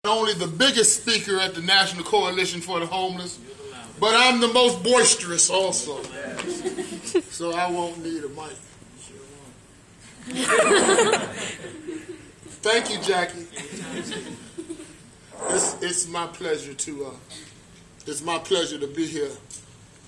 Only the biggest speaker at the National Coalition for the Homeless, but I'm the most boisterous also. So I won't need a mic. Thank you, Jackie. It's my pleasure to be here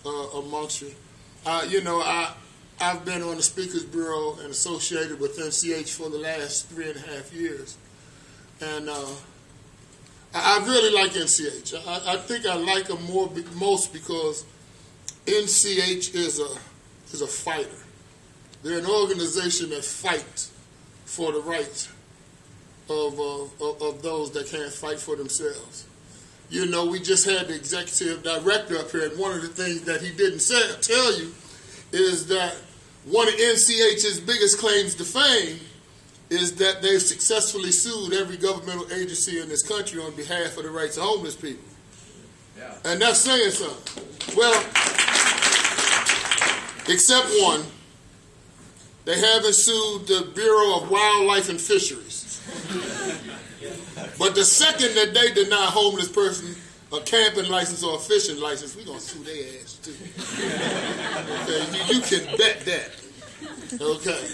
amongst you. I've been on the Speakers Bureau and associated with NCH for the last 3.5 years, and I really like NCH. I think I like them most because NCH is a fighter. They're an organization that fights for the rights of those that can't fight for themselves. You know, we just had the executive director up here, and one of the things that he didn't tell you is that one of NCH's biggest claims to fame is that they've successfully sued every governmental agency in this country on behalf of the rights of homeless people. Yeah. And that's saying something. Well, except one. They haven't sued the Bureau of Wildlife and Fisheries. But the second that they deny a homeless person a camping license or a fishing license, we're going to sue their ass too. Okay, you can bet that. Okay.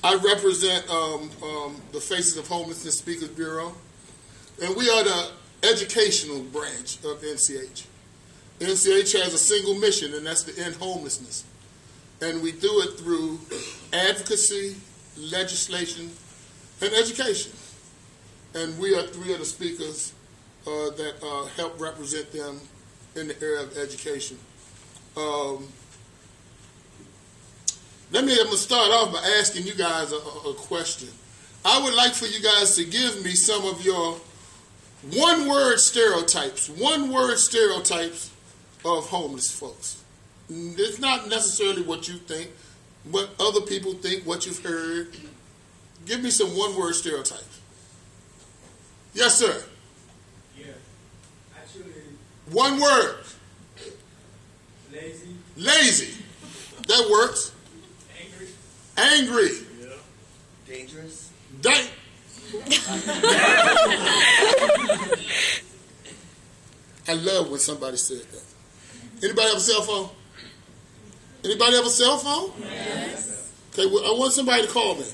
I represent the Faces of Homelessness Speakers Bureau, and we are the educational branch of NCH. NCH has a single mission, and that's to end homelessness. And we do it through advocacy, legislation, and education. And we are 3 of the speakers that help represent them in the area of education. I'm going to start off by asking you guys a question. I would like for you guys to give me some of your one-word stereotypes of homeless folks. It's not necessarily what you think, what other people think, what you've heard. Give me some one-word stereotypes. Yes, sir. Yeah. Actually. One word. Lazy. Lazy. That works. Angry. Yeah. Dangerous. I love when somebody said that. Anybody have a cell phone? Anybody have a cell phone? Yes. Okay, well, I want somebody to call me.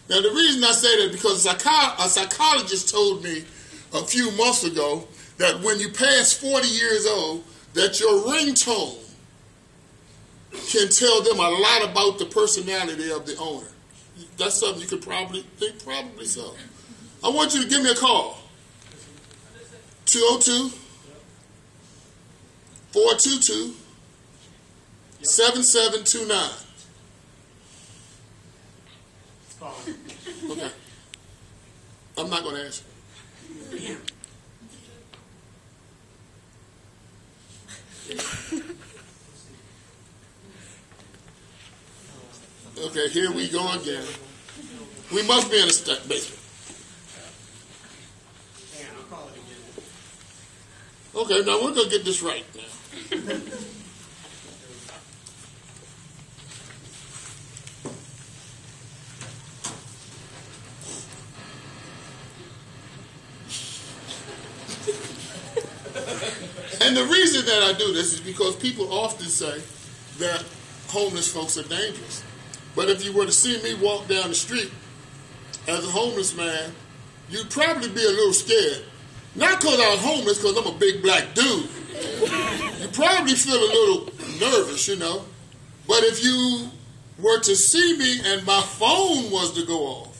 Now, the reason I say that is because a psychologist told me a few months ago that when you pass 40 years old, that your ringtone can tell them a lot about the personality of the owner. That's something you could probably think, probably so. I want you to give me a call. 202-422-7729. Okay. I'm not going to answer. Okay, here we go again. We must be in a basement. Okay, now we're going to get this right now. And the reason that I do this is because people often say that homeless folks are dangerous. But if you were to see me walk down the street as a homeless man, you'd probably be a little scared. Not because I was homeless, because I'm a big black dude. You probably feel a little nervous, you know. But if you were to see me and my phone was to go off.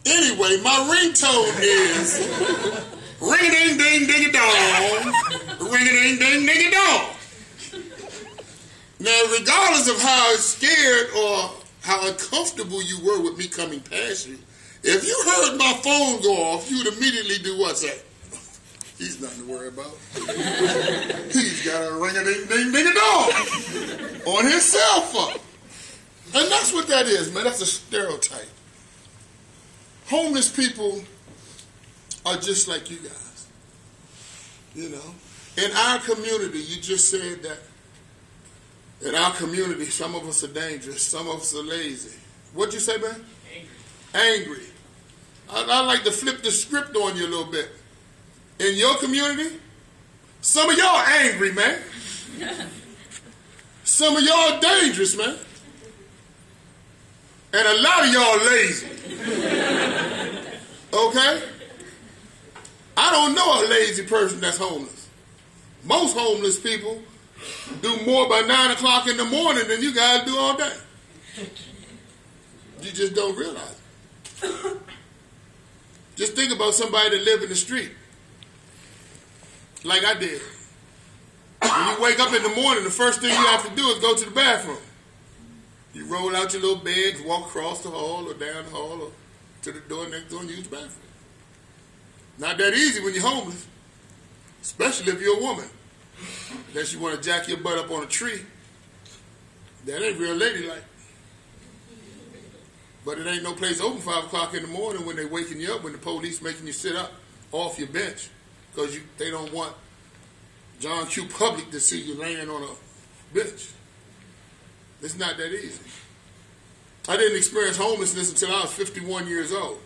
Anyway, my ringtone is ring-a-ding-ding-ding-a-dong, ring-a-ding-ding-ding-a-dong. Now, regardless of how scared or how uncomfortable you were with me coming past you, if you heard my phone go off, you would immediately do what? Say, he's nothing to worry about. He's got a ring-a-ding-ding-ding-a-dong on his cell phone. And that's what that is, man. That's a stereotype. Homeless people are just like you guys. You know? In our community, you just said that in our community, some of us are dangerous, some of us are lazy. What'd you say, man? Angry. Angry. I like to flip the script on you a little bit. In your community, some of y'all angry, man. Some of y'all dangerous, man. And a lot of y'all lazy. Okay? I don't know a lazy person that's homeless. Most homeless people do more by 9 o'clock in the morning than you guys do all day. You just don't realize it. Just think about somebody that live in the street. Like I did. When you wake up in the morning, the first thing you have to do is go to the bathroom. You roll out your little bed, walk across the hall or down the hall or to the door next door and use the bathroom. Not that easy when you're homeless, especially if you're a woman. Unless you want to jack your butt up on a tree. That ain't real ladylike. But it ain't no place open 5 o'clock in the morning when they waking you up, when the police making you sit up off your bench because they don't want John Q. Public to see you laying on a bench. It's not that easy. I didn't experience homelessness until I was 51 years old.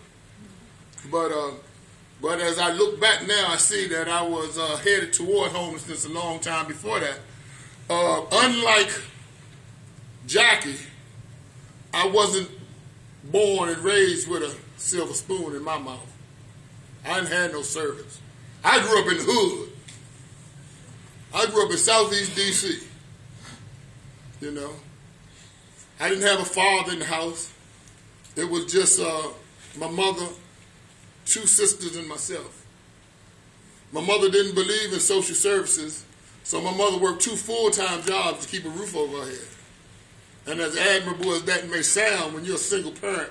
But as I look back now, I see that I was headed toward homelessness a long time before that. Unlike Jackie, I wasn't born and raised with a silver spoon in my mouth. I didn't have no servants. I grew up in the hood. I grew up in Southeast D.C. You know. I didn't have a father in the house. It was just my mother, 2 sisters, and myself. My mother didn't believe in social services, so my mother worked 2 full-time jobs to keep a roof over her head. And as admirable as that may sound, when you're a single parent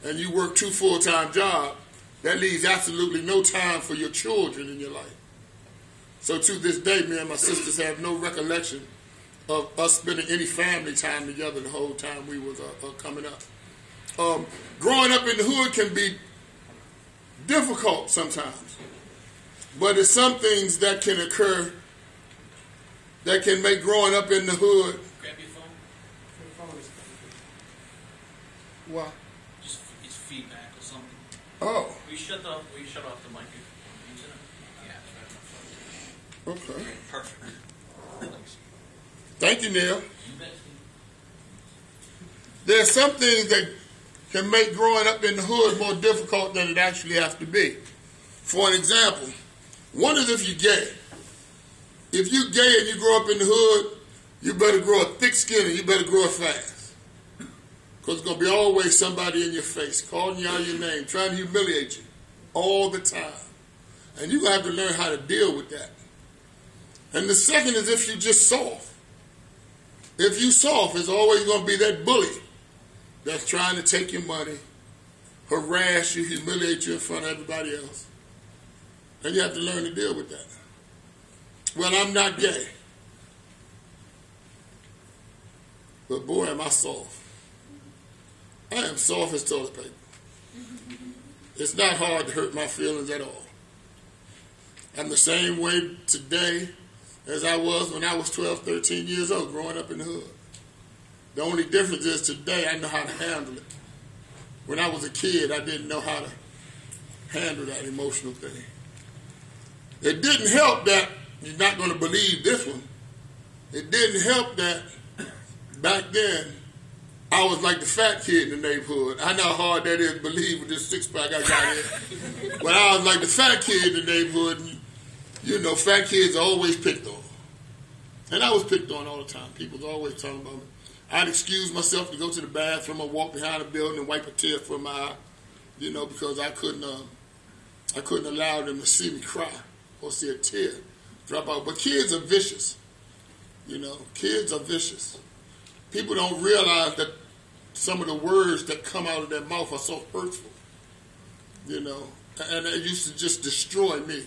and you work 2 full-time jobs, that leaves absolutely no time for your children in your life. So to this day, me and my sisters have no recollection of us spending any family time together the whole time we was coming up. Growing up in the hood can be difficult sometimes, but it's some things that can occur that can make growing up in the hood. Grab your phone. Your phone is What? Just it's feedback or something. Oh. Will you shut off the mic? Yeah, it's right on the phone. Okay. Perfect. Thank you, Neil. You bet. There's some things that can make growing up in the hood more difficult than it actually has to be. For an example, one is if you're gay. If you're gay and you grow up in the hood, you better grow a thick skin and you better grow it fast. Because there's going to be always somebody in your face calling you out your name, trying to humiliate you all the time. And you're going to have to learn how to deal with that. And the second is if you're just soft. If you soft, there's always going to be that bully that's trying to take your money, harass you, humiliate you in front of everybody else. And you have to learn to deal with that. Well, I'm not gay. But boy, am I soft. I am soft as toilet paper. It's not hard to hurt my feelings at all. I'm the same way today as I was when I was 12, 13 years old, growing up in the hood. The only difference is today I know how to handle it. When I was a kid, I didn't know how to handle that emotional thing. It didn't help that, you're not going to believe this one, it didn't help that back then I was like the fat kid in the neighborhood. I know how hard that is to believe with this six-pack I got here. But I was like the fat kid in the neighborhood, and you know, fat kids are always picked on. And I was picked on all the time. People was always talking about me. I'd excuse myself to go to the bathroom or walk behind a building and wipe a tear from my eye, you know, because I couldn't allow them to see me cry or see a tear drop out. But kids are vicious, you know. Kids are vicious. People don't realize that some of the words that come out of their mouth are so hurtful, you know, and it used to just destroy me.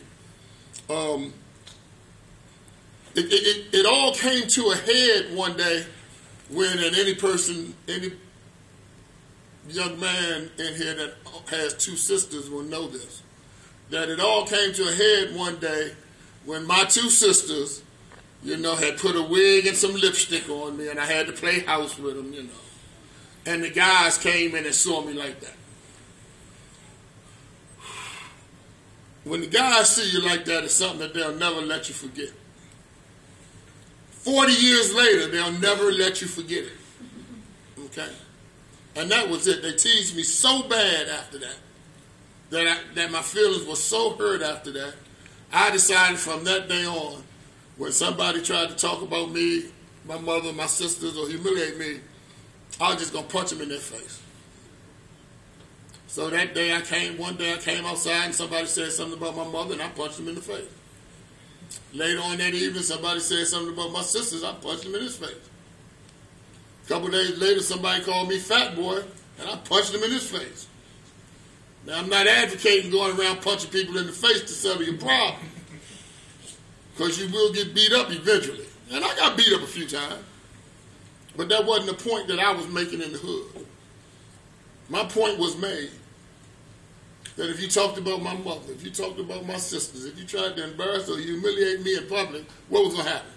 It all came to a head one day when, and any young man in here that has 2 sisters will know this, that it all came to a head one day when my 2 sisters, you know, had put a wig and some lipstick on me, and I had to play house with them, you know. And the guys came in and saw me like that. when the guys see you like that, it's something that they'll never let you forget. 40 years later, they'll never let you forget it. Okay? And that was it. They teased me so bad after that, that my feelings were so hurt after that, I decided from that day on, when somebody tried to talk about me, my mother, my sisters, or humiliate me, I was just going to punch them in their face. So that day one day I came outside and somebody said something about my mother and I punched him in the face. Later on that evening, somebody said something about my sisters, I punched him in his face. A couple of days later, somebody called me fat boy and I punched him in his face. Now, I'm not advocating going around punching people in the face to settle your problem, because you will get beat up eventually. And I got beat up a few times, but that wasn't the point that I was making in the hood. My point was made that if you talked about my mother, if you talked about my sisters, if you tried to embarrass or humiliate me in public, what was going to happen?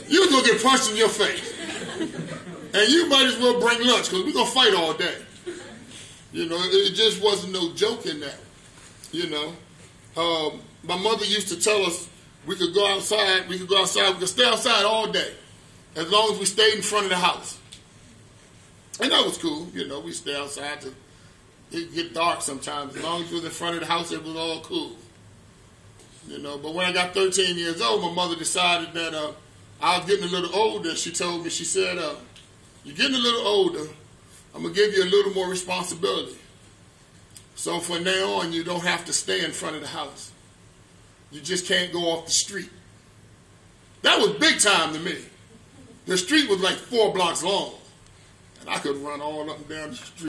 You was going to get punched in your face. And you might as well bring lunch, because we're going to fight all day. You know, it just wasn't no joke in that. You know, my mother used to tell us we could stay outside all day, as long as we stayed in front of the house. And that was cool. You know, we stay outside till it get dark sometimes. As long as it was in front of the house, it was all cool. You know, but when I got 13 years old, my mother decided that I was getting a little older. She told me, she said, you're getting a little older, I'm going to give you a little more responsibility. So from now on, you don't have to stay in front of the house. You just can't go off the street. That was big time to me. The street was like 4 blocks long, and I could run all up and down the street.